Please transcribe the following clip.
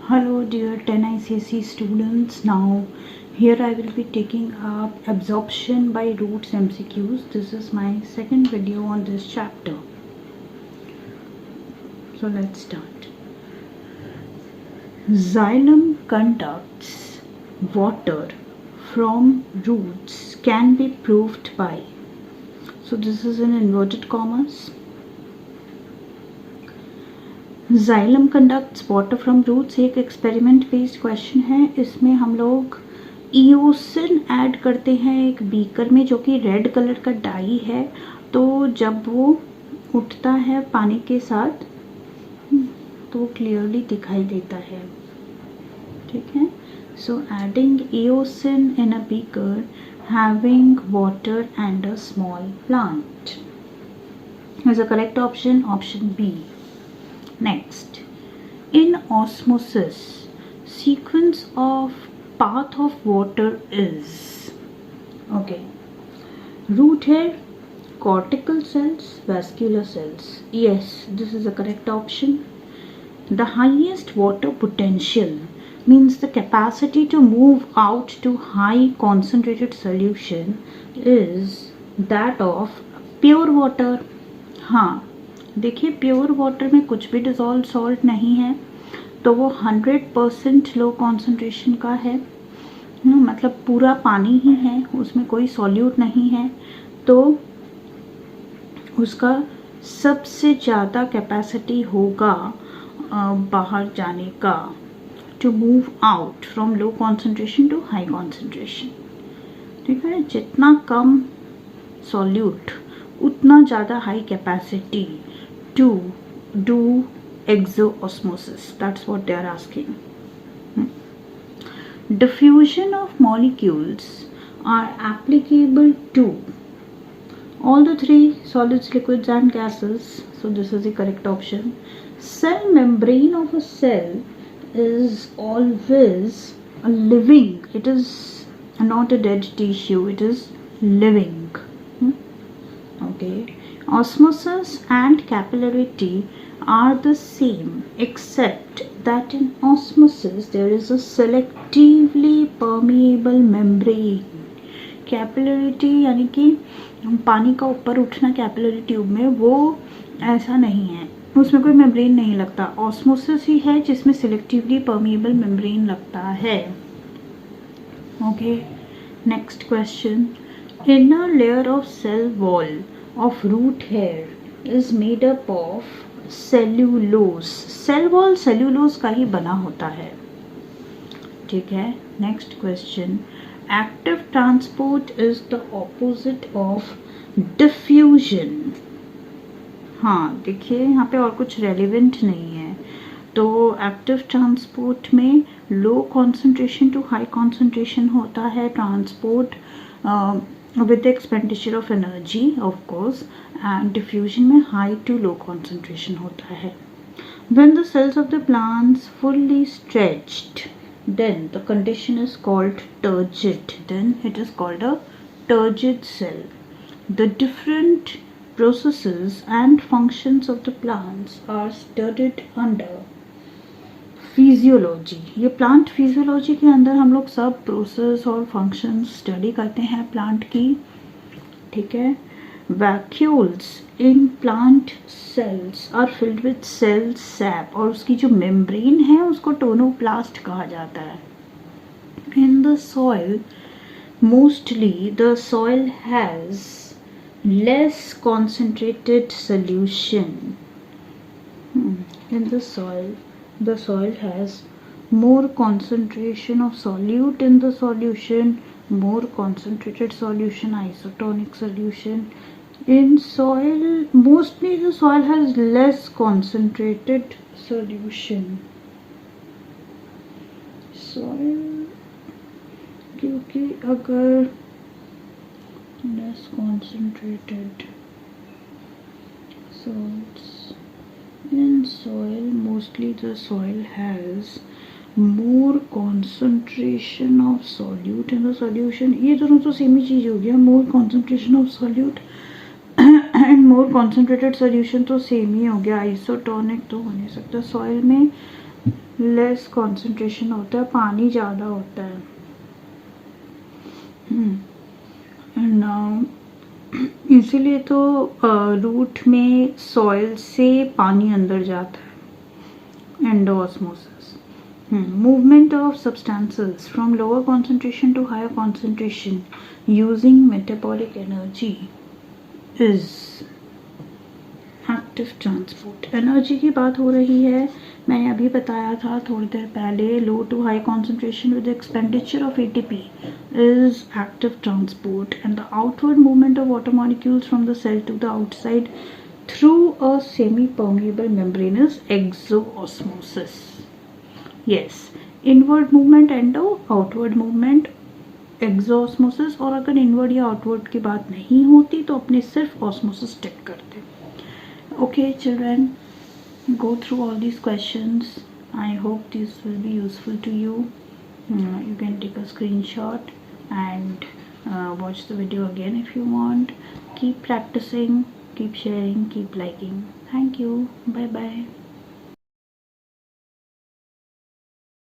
Hello dear 10 ICSE students. Now here I will be taking up absorption by roots MCQs. This is my second video on this chapter. So let's start. Xylem conducts water from roots can be proved by. So this is in inverted commas. Xylem conducts water from roots एक experiment based question है. इसमें हम लोग eosin add करते हैं एक beaker में जो कि रेड कलर का डाई है. तो जब वो उठता है पानी के साथ तो क्लियरली दिखाई देता है. ठीक है. So adding eosin in a beaker having water and a small plant is a correct option. Option B. Next, in osmosis, sequence of path of water is okay. Root hair, cortical cells, vascular cells. Yes, this is the correct option. The highest water potential means the capacity to move out to high concentrated solution is that of pure water. हाँ, देखिए pure water में कुछ भी dissolve salt नहीं है तो वो 100% low concentration का है. मतलब पूरा पानी ही है, उसमें कोई सॉल्यूट नहीं है, तो उसका सबसे ज़्यादा कैपेसिटी होगा बाहर जाने का, to move out from low concentration to high concentration. ठीक है. जितना कम सॉल्यूट उतना ज़्यादा high capacity to do exoosmosis. That's what they are asking. Diffusion of molecules are applicable to all the three solids, liquids and gases. So this is the correct option. Cell membrane of a cell is always a living. It is not a dead tissue. It is living. Okay. Osmosis and capillarity are the same except that in osmosis there is a selectively permeable membrane. Capillarity यानी कि पानी का ऊपर उठना capillary tube में, वो ऐसा नहीं है, उसमें कोई मेम्ब्रेन नहीं लगता. ऑस्मोसिस ही है जिसमें सिलेक्टिवली परमिएबल मेम्ब्रेन लगता है. Okay. Next question. Inner layer of cell wall of root hair is made up of cellulose. Cell wall cellulose का ही बना होता है. ठीक है. Next question. Active transport is the opposite of diffusion. हाँ देखिए यहाँ पे और कुछ रेलिवेंट नहीं है. तो एक्टिव ट्रांसपोर्ट में low concentration to high concentration होता है transport with the expenditure of energy of course, and diffusion में high to low concentration होता है. When the cells of the plants fully stretched, then the condition is called turgid. Then it is called a turgid cell. The different processes and functions of the plants are studied under physiology. ये plant physiology के अंदर हम लोग सब process और functions study करते हैं plant की. ठीक है. Vacuoles in plant cells are filled with cell sap, और उसकी जो मेम्ब्रेन है उसको टोनोप्लास्ट कहा जाता है. In the soil mostly the soil has less concentrated solution. In the soil the soil has more concentration of solute in the solution, more concentrated solution, isotonic solution. In soil mostly the soil has less concentrated solution. Soil क्योंकि अगर less concentrated salts in soil, mostly the soil has more concentration of solute in the solution. ये दोनों तो same ही चीज़ हो गया. more concentration of solute and more concentrated solution तो same ही हो गया. isotonic तो हो नहीं सकता. soil में लेस कंसंट्रेशन होता है, पानी ज़्यादा होता है। इसीलिए तो रूट में सॉइल से पानी अंदर जाता है, endosmosis. Movement of substances from lower concentration to higher concentration using metabolic energy is active transport. Energy की बात हो रही है, मैंने अभी बताया था थोड़ी देर पहले, low to high concentration with expenditure of ATP is active transport and the outward movement of water molecules from the cell to the outside through a semi permeable membrane is exosmosis. Yes, inward movement endo, outward movement exosmosis. और अगर inward या outward की बात नहीं होती तो अपने सिर्फ ऑस्मोसिस टिक करते। Okay children, go through all these questions. I hope this will be useful to you. You can take a screenshot and watch the video again if you want. Keep practicing, keep sharing, keep liking. Thank you. Bye bye.